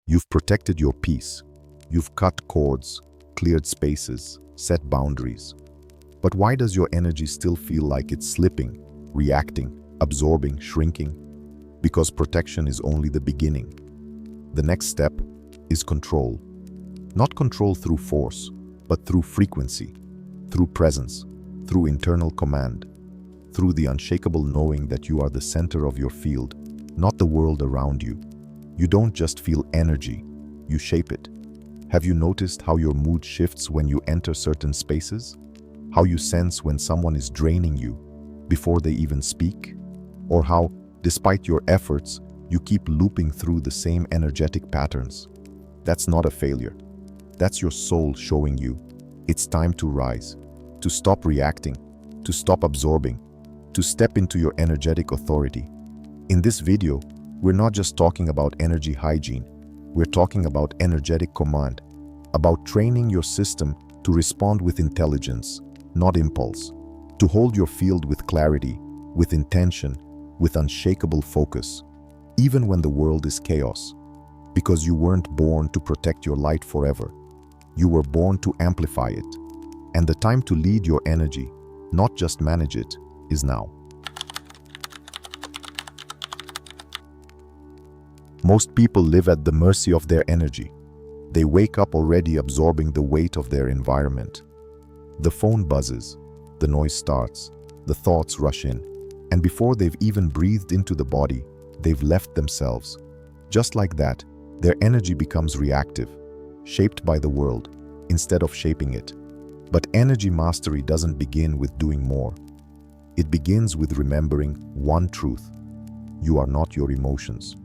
You've protected your peace. You've cut cords, cleared spaces, set boundaries. But why does your energy still feel like it's slipping, reacting, absorbing, shrinking? Because protection is only the beginning. The next step is control. Not control through force, but through frequency, through presence, through internal command, through the unshakable knowing that you are the center of your field, not the world around you. You don't just feel energy, you shape it. Have you noticed how your mood shifts when you enter certain spaces? How you sense when someone is draining you before they even speak? Or how, despite your efforts, you keep looping through the same energetic patterns? That's not a failure. That's your soul showing you it's time to rise, to stop reacting, to stop absorbing, to step into your energetic authority. In this video, we're not just talking about energy hygiene. We're talking about energetic command, about training your system to respond with intelligence, not impulse, to hold your field with clarity, with intention, with unshakable focus, even when the world is chaos. Because you weren't born to protect your light forever. You were born to amplify it. And the time to lead your energy, not just manage it, is now. Most people live at the mercy of their energy. They wake up already absorbing the weight of their environment. The phone buzzes, the noise starts, the thoughts rush in, and before they've even breathed into the body, they've left themselves. Just like that, their energy becomes reactive, shaped by the world, instead of shaping it. But energy mastery doesn't begin with doing more. It begins with remembering one truth. You are not your emotions.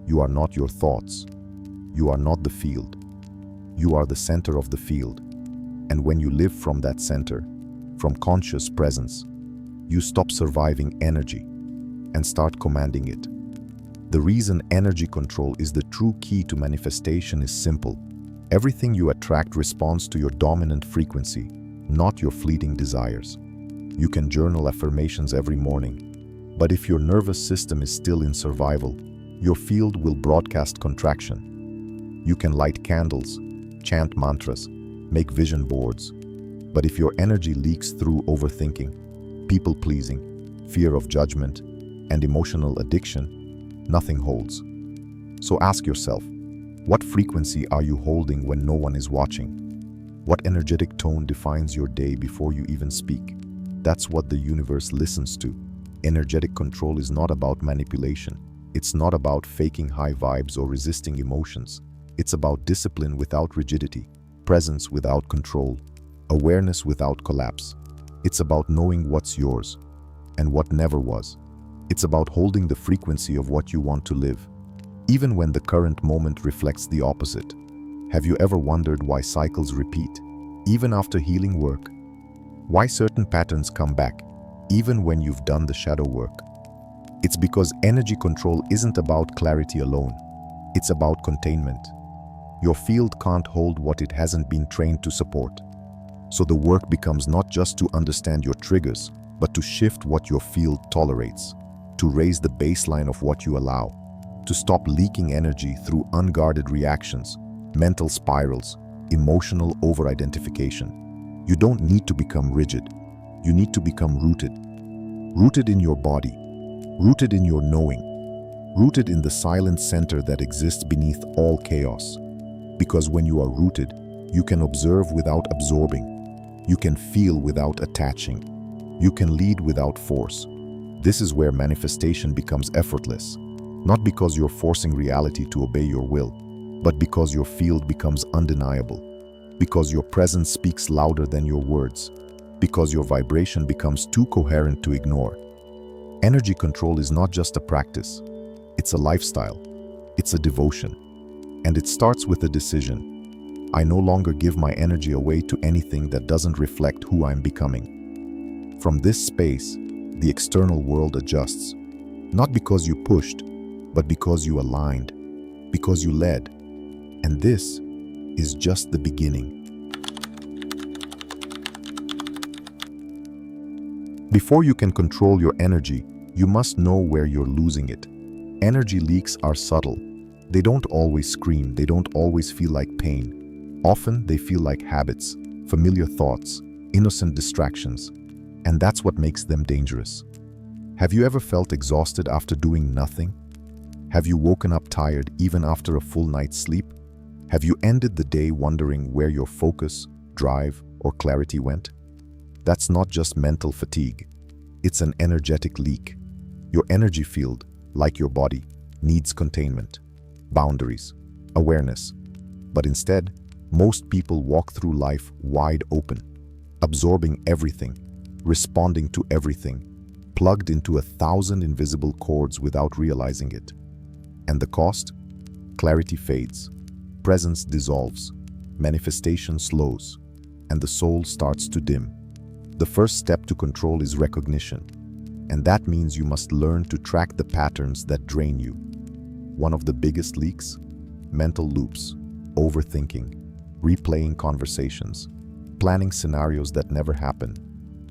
You are not your thoughts. You are not the field. You are the center of the field. And when you live from that center, from conscious presence, you stop surviving energy and start commanding it. The reason energy control is the true key to manifestation is simple. Everything you attract responds to your dominant frequency, not your fleeting desires. You can journal affirmations every morning, but if your nervous system is still in survival, your field will broadcast contraction. You can light candles, chant mantras, make vision boards, but if your energy leaks through overthinking, people-pleasing, fear of judgment, and emotional addiction, nothing holds. So ask yourself, what frequency are you holding when no one is watching? What energetic tone defines your day before you even speak? That's what the universe listens to. Energetic control is not about manipulation. It's not about faking high vibes or resisting emotions. It's about discipline without rigidity, presence without control, awareness without collapse. It's about knowing what's yours and what never was. It's about holding the frequency of what you want to live, even when the current moment reflects the opposite. Have you ever wondered why cycles repeat, even after healing work? Why certain patterns come back, even when you've done the shadow work? It's because energy control isn't about clarity alone. It's about containment. Your field can't hold what it hasn't been trained to support. So the work becomes not just to understand your triggers, but to shift what your field tolerates, to raise the baseline of what you allow, to stop leaking energy through unguarded reactions, mental spirals, emotional over-identification. You don't need to become rigid. You need to become rooted. Rooted in your body, rooted in your knowing, rooted in the silent center that exists beneath all chaos. Because when you are rooted, you can observe without absorbing. You can feel without attaching. You can lead without force. This is where manifestation becomes effortless. Not because you're forcing reality to obey your will, but because your field becomes undeniable. Because your presence speaks louder than your words. Because your vibration becomes too coherent to ignore. Energy control is not just a practice. It's a lifestyle. It's a devotion. And it starts with a decision. I no longer give my energy away to anything that doesn't reflect who I'm becoming. From this space, the external world adjusts. Not because you pushed, but because you aligned, because you led. And this is just the beginning. Before you can control your energy, you must know where you're losing it. Energy leaks are subtle. They don't always scream, they don't always feel like pain. Often they feel like habits, familiar thoughts, innocent distractions, and that's what makes them dangerous. Have you ever felt exhausted after doing nothing? Have you woken up tired even after a full night's sleep? Have you ended the day wondering where your focus, drive, or clarity went? That's not just mental fatigue. It's an energetic leak. Your energy field, like your body, needs containment, boundaries, awareness. But instead, most people walk through life wide open, absorbing everything, responding to everything, plugged into 1,000 invisible cords without realizing it. And the cost? Clarity fades, presence dissolves, manifestation slows, and the soul starts to dim. The first step to control is recognition, and that means you must learn to track the patterns that drain you. One of the biggest leaks? Mental loops, overthinking, replaying conversations, planning scenarios that never happen.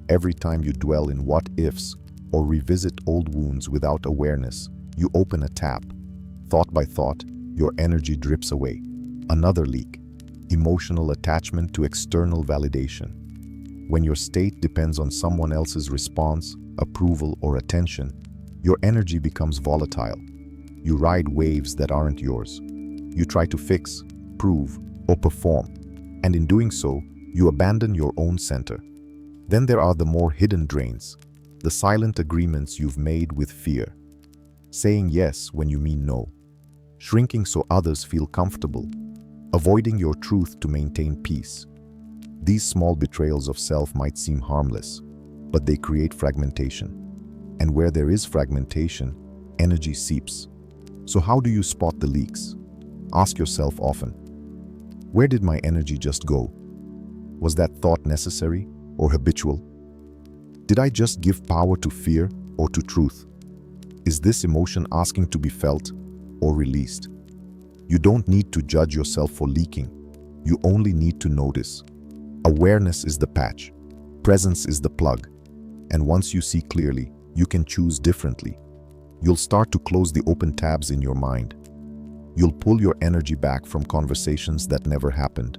Every time you dwell in what-ifs or revisit old wounds without awareness, you open a tap. Thought by thought, your energy drips away. Another leak: emotional attachment to external validation. When your state depends on someone else's response, approval, or attention, your energy becomes volatile. You ride waves that aren't yours. You try to fix, prove, or perform, and in doing so, you abandon your own center. Then there are the more hidden drains, the silent agreements you've made with fear. Saying yes when you mean no. Shrinking so others feel comfortable. Avoiding your truth to maintain peace. These small betrayals of self might seem harmless, but they create fragmentation. And where there is fragmentation, energy seeps. So how do you spot the leaks? Ask yourself often, where did my energy just go? Was that thought necessary or habitual? Did I just give power to fear or to truth? Is this emotion asking to be felt or released? You don't need to judge yourself for leaking. You only need to notice. Awareness is the patch. Presence is the plug. And once you see clearly, you can choose differently. You'll start to close the open tabs in your mind. You'll pull your energy back from conversations that never happened.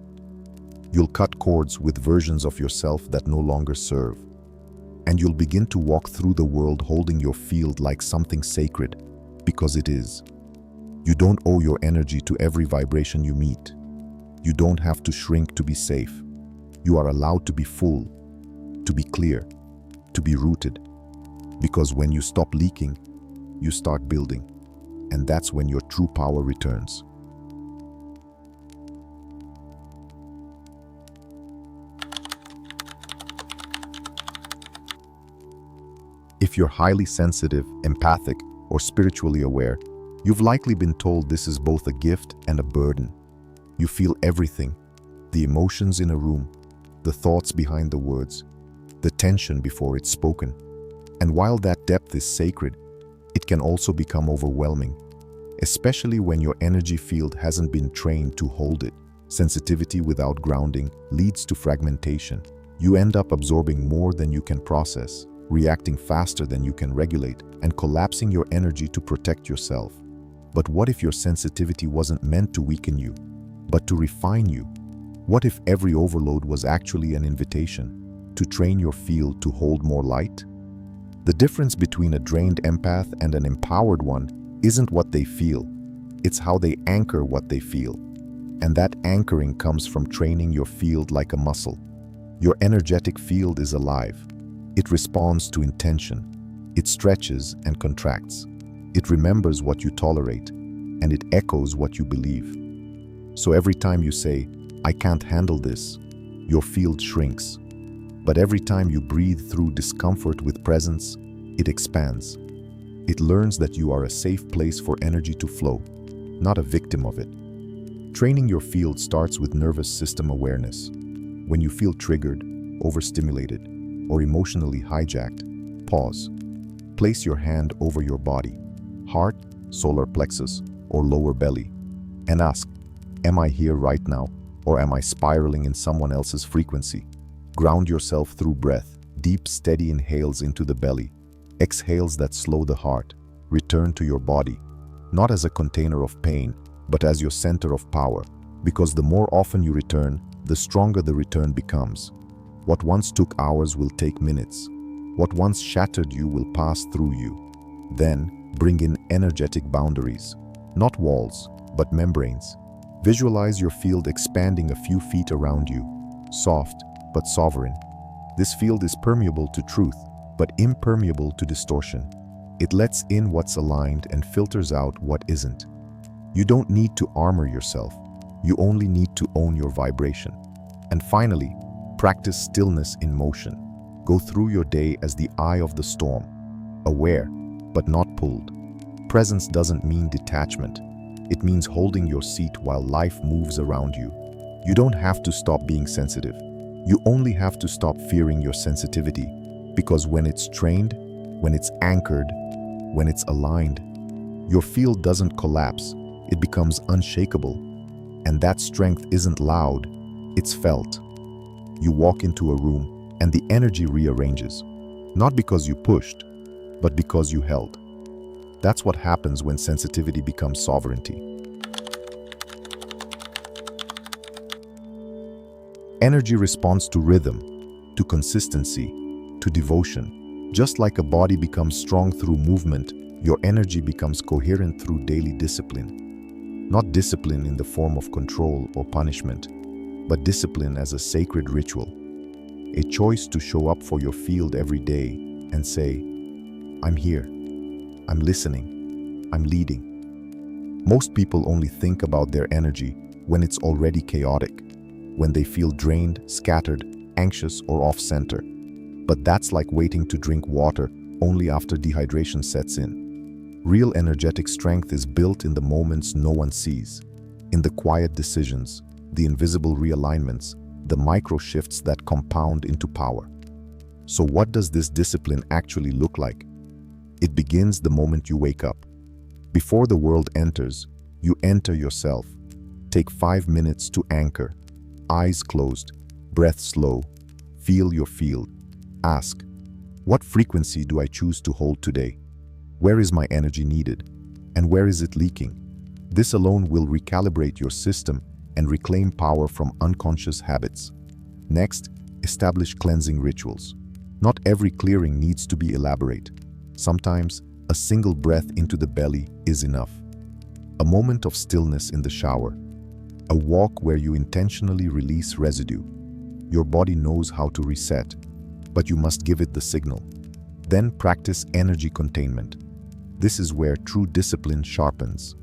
You'll cut cords with versions of yourself that no longer serve. And you'll begin to walk through the world holding your field like something sacred, because it is. You don't owe your energy to every vibration you meet. You don't have to shrink to be safe. You are allowed to be full, to be clear, to be rooted. Because when you stop leaking, you start building. And that's when your true power returns. If you're highly sensitive, empathic, or spiritually aware, you've likely been told this is both a gift and a burden. You feel everything: the emotions in a room, the thoughts behind the words, the tension before it's spoken. And while that depth is sacred, it can also become overwhelming, especially when your energy field hasn't been trained to hold it. Sensitivity without grounding leads to fragmentation. You end up absorbing more than you can process, reacting faster than you can regulate, and collapsing your energy to protect yourself. But what if your sensitivity wasn't meant to weaken you, but to refine you? What if every overload was actually an invitation to train your field to hold more light? The difference between a drained empath and an empowered one isn't what they feel, it's how they anchor what they feel. And that anchoring comes from training your field like a muscle. Your energetic field is alive. It responds to intention. It stretches and contracts. It remembers what you tolerate, and it echoes what you believe. So every time you say, "I can't handle this," your field shrinks. But every time you breathe through discomfort with presence, it expands. It learns that you are a safe place for energy to flow, not a victim of it. Training your field starts with nervous system awareness. When you feel triggered, overstimulated, or emotionally hijacked, pause. Place your hand over your body, heart, solar plexus, or lower belly, and ask, "Am I here right now, or am I spiraling in someone else's frequency?" Ground yourself through breath, deep, steady inhales into the belly, exhales that slow the heart. Return to your body, not as a container of pain, but as your center of power, because the more often you return, the stronger the return becomes. What once took hours will take minutes. What once shattered you will pass through you. Then, bring in energetic boundaries. Not walls, but membranes. Visualize your field expanding a few feet around you. Soft, but sovereign. This field is permeable to truth, but impermeable to distortion. It lets in what's aligned and filters out what isn't. You don't need to armor yourself. You only need to own your vibration. And finally, practice stillness in motion. Go through your day as the eye of the storm, aware, but not pulled. Presence doesn't mean detachment. It means holding your seat while life moves around you. You don't have to stop being sensitive. You only have to stop fearing your sensitivity, because when it's trained, when it's anchored, when it's aligned, your field doesn't collapse, it becomes unshakable. And that strength isn't loud, it's felt. You walk into a room and the energy rearranges, not because you pushed, but because you held. That's what happens when sensitivity becomes sovereignty. Energy responds to rhythm, to consistency, to devotion. Just like a body becomes strong through movement, your energy becomes coherent through daily discipline. Not discipline in the form of control or punishment, but discipline as a sacred ritual. A choice to show up for your field every day and say, I'm here, I'm listening, I'm leading. Most people only think about their energy when it's already chaotic, when they feel drained, scattered, anxious, or off-center. But that's like waiting to drink water only after dehydration sets in. Real energetic strength is built in the moments no one sees, in the quiet decisions, the invisible realignments, the micro shifts that compound into power. So what does this discipline actually look like? It begins the moment you wake up. Before the world enters, you enter yourself. Take 5 minutes to anchor. Eyes closed, breath slow. Feel your field. Ask, what frequency do I choose to hold today? Where is my energy needed? And where is it leaking? This alone will recalibrate your system and reclaim power from unconscious habits. Next, establish cleansing rituals. Not every clearing needs to be elaborate. Sometimes, a single breath into the belly is enough. A moment of stillness in the shower. A walk where you intentionally release residue. Your body knows how to reset, but you must give it the signal. Then practice energy containment. This is where true discipline sharpens.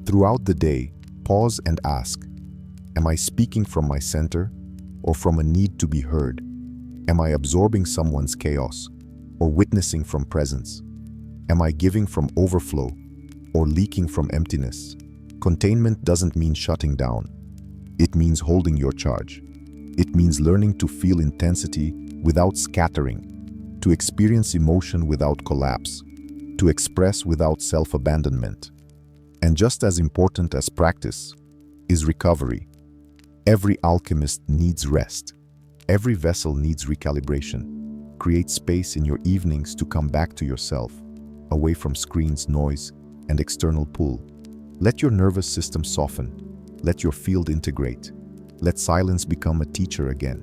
Throughout the day, pause and ask, am I speaking from my center or from a need to be heard? Am I absorbing someone's chaos or witnessing from presence? Am I giving from overflow or leaking from emptiness? Containment doesn't mean shutting down. It means holding your charge. It means learning to feel intensity without scattering, to experience emotion without collapse, to express without self-abandonment. And just as important as practice is recovery. Every alchemist needs rest. Every vessel needs recalibration. Create space in your evenings to come back to yourself, away from screens, noise, and external pull. Let your nervous system soften. Let your field integrate. Let silence become a teacher again.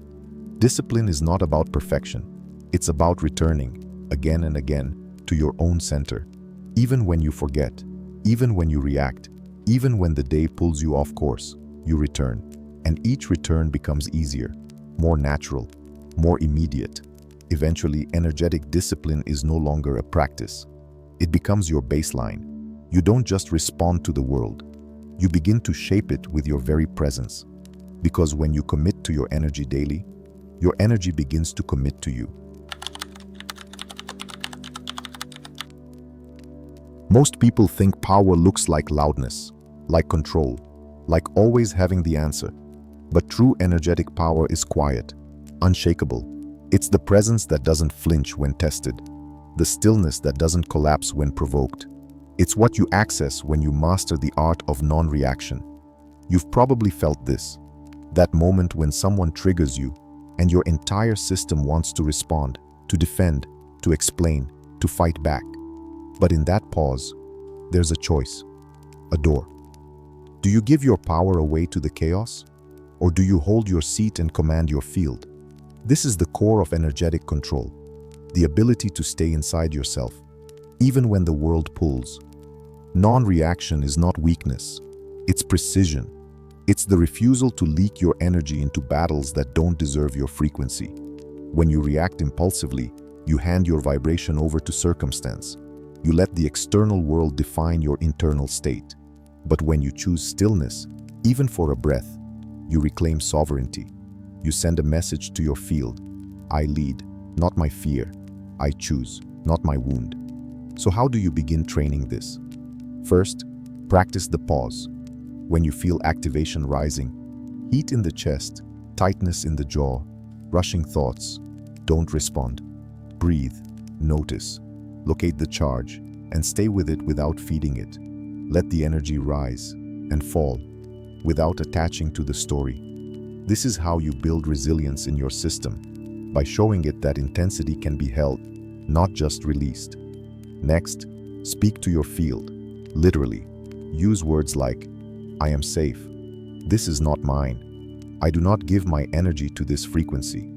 Discipline is not about perfection. It's about returning, again and again, to your own center. Even when you forget, even when you react, even when the day pulls you off course, you return. And each return becomes easier, more natural, more immediate. Eventually, energetic discipline is no longer a practice. It becomes your baseline. You don't just respond to the world. You begin to shape it with your very presence. Because when you commit to your energy daily, your energy begins to commit to you. Most people think power looks like loudness, like control, like always having the answer. But true energetic power is quiet, unshakable. It's the presence that doesn't flinch when tested, the stillness that doesn't collapse when provoked. It's what you access when you master the art of non-reaction. You've probably felt this, that moment when someone triggers you and your entire system wants to respond, to defend, to explain, to fight back. But in that pause, there's a choice, a door. Do you give your power away to the chaos? Or do you hold your seat and command your field? This is the core of energetic control, the ability to stay inside yourself, even when the world pulls. Non-reaction is not weakness, it's precision. It's the refusal to leak your energy into battles that don't deserve your frequency. When you react impulsively, you hand your vibration over to circumstance. You let the external world define your internal state. But when you choose stillness, even for a breath, you reclaim sovereignty. You send a message to your field. I lead, not my fear. I choose, not my wound. So how do you begin training this? First, practice the pause. When you feel activation rising, heat in the chest, tightness in the jaw, rushing thoughts, don't respond. Breathe, notice, locate the charge, and stay with it without feeding it. Let the energy rise and fall without attaching to the story. This is how you build resilience in your system, by showing it that intensity can be held, not just released. Next, speak to your field. Literally, use words like, I am safe. This is not mine. I do not give my energy to this frequency.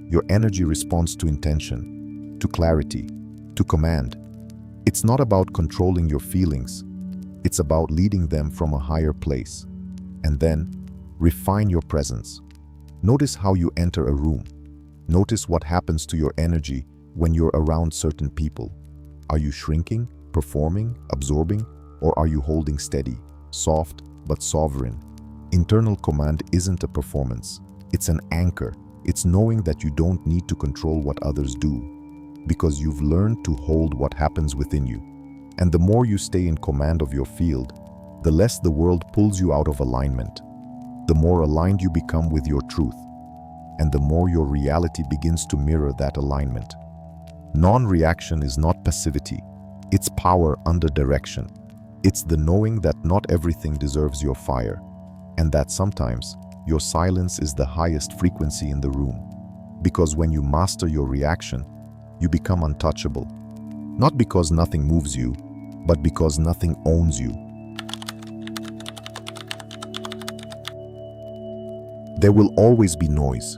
Your energy responds to intention, to clarity, to command. It's not about controlling your feelings. It's about leading them from a higher place. And then, refine your presence. Notice how you enter a room. Notice what happens to your energy when you're around certain people. Are you shrinking, performing, absorbing, or are you holding steady, soft, but sovereign? Internal command isn't a performance. It's an anchor. It's knowing that you don't need to control what others do, because you've learned to hold what happens within you. And the more you stay in command of your field, the less the world pulls you out of alignment. The more aligned you become with your truth, and the more your reality begins to mirror that alignment. Non-reaction is not passivity. It's power under direction. It's the knowing that not everything deserves your fire, and that sometimes your silence is the highest frequency in the room. Because when you master your reaction, you become untouchable. Not because nothing moves you, but because nothing owns you. There will always be noise.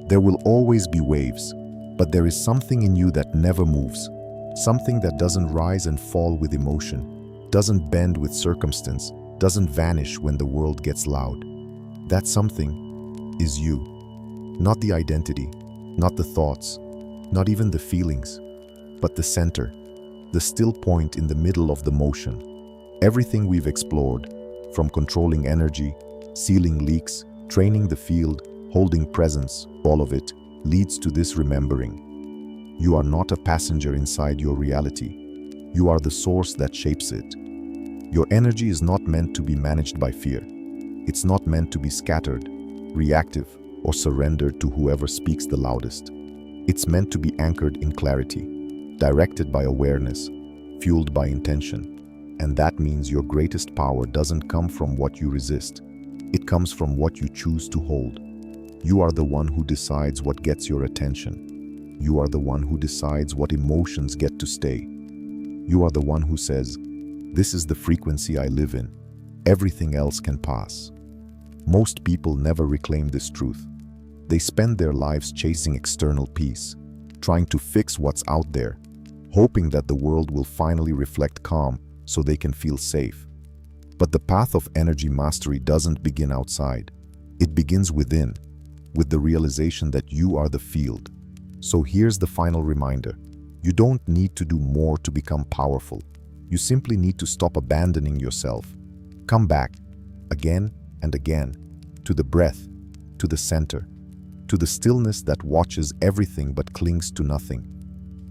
There will always be waves. But there is something in you that never moves. Something that doesn't rise and fall with emotion, doesn't bend with circumstance, doesn't vanish when the world gets loud. That something is you. Not the identity, not the thoughts, not even the feelings, but the center, the still point in the middle of the motion. Everything we've explored, from controlling energy, sealing leaks, training the field, holding presence, all of it leads to this remembering. You are not a passenger inside your reality. You are the source that shapes it. Your energy is not meant to be managed by fear. It's not meant to be scattered, reactive, or surrendered to whoever speaks the loudest. It's meant to be anchored in clarity, directed by awareness, fueled by intention. And that means your greatest power doesn't come from what you resist. It comes from what you choose to hold. You are the one who decides what gets your attention. You are the one who decides what emotions get to stay. You are the one who says, "This is the frequency I live in. Everything else can pass." Most people never reclaim this truth. They spend their lives chasing external peace, trying to fix what's out there, hoping that the world will finally reflect calm so they can feel safe. But the path of energy mastery doesn't begin outside. It begins within, with the realization that you are the field. So here's the final reminder. You don't need to do more to become powerful. You simply need to stop abandoning yourself. Come back, again and again, to the breath, to the center, to the stillness that watches everything but clings to nothing.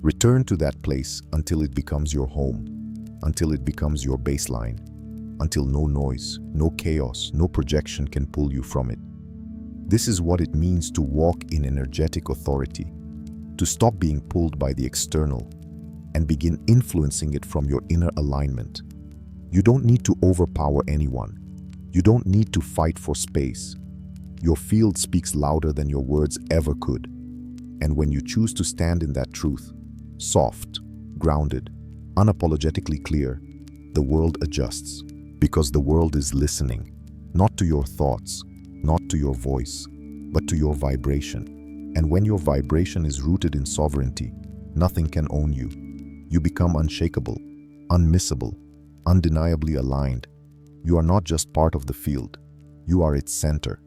Return to that place until it becomes your home, until it becomes your baseline, until no noise, no chaos, no projection can pull you from it. This is what it means to walk in energetic authority, to stop being pulled by the external and begin influencing it from your inner alignment. You don't need to overpower anyone. You don't need to fight for space. Your field speaks louder than your words ever could. And when you choose to stand in that truth, soft, grounded, unapologetically clear, the world adjusts, because the world is listening. not to your thoughts, not to your voice, but to your vibration. And when your vibration is rooted in sovereignty, nothing can own you. You become unshakable, unmissable, undeniably aligned. You are not just part of the field, you are its center.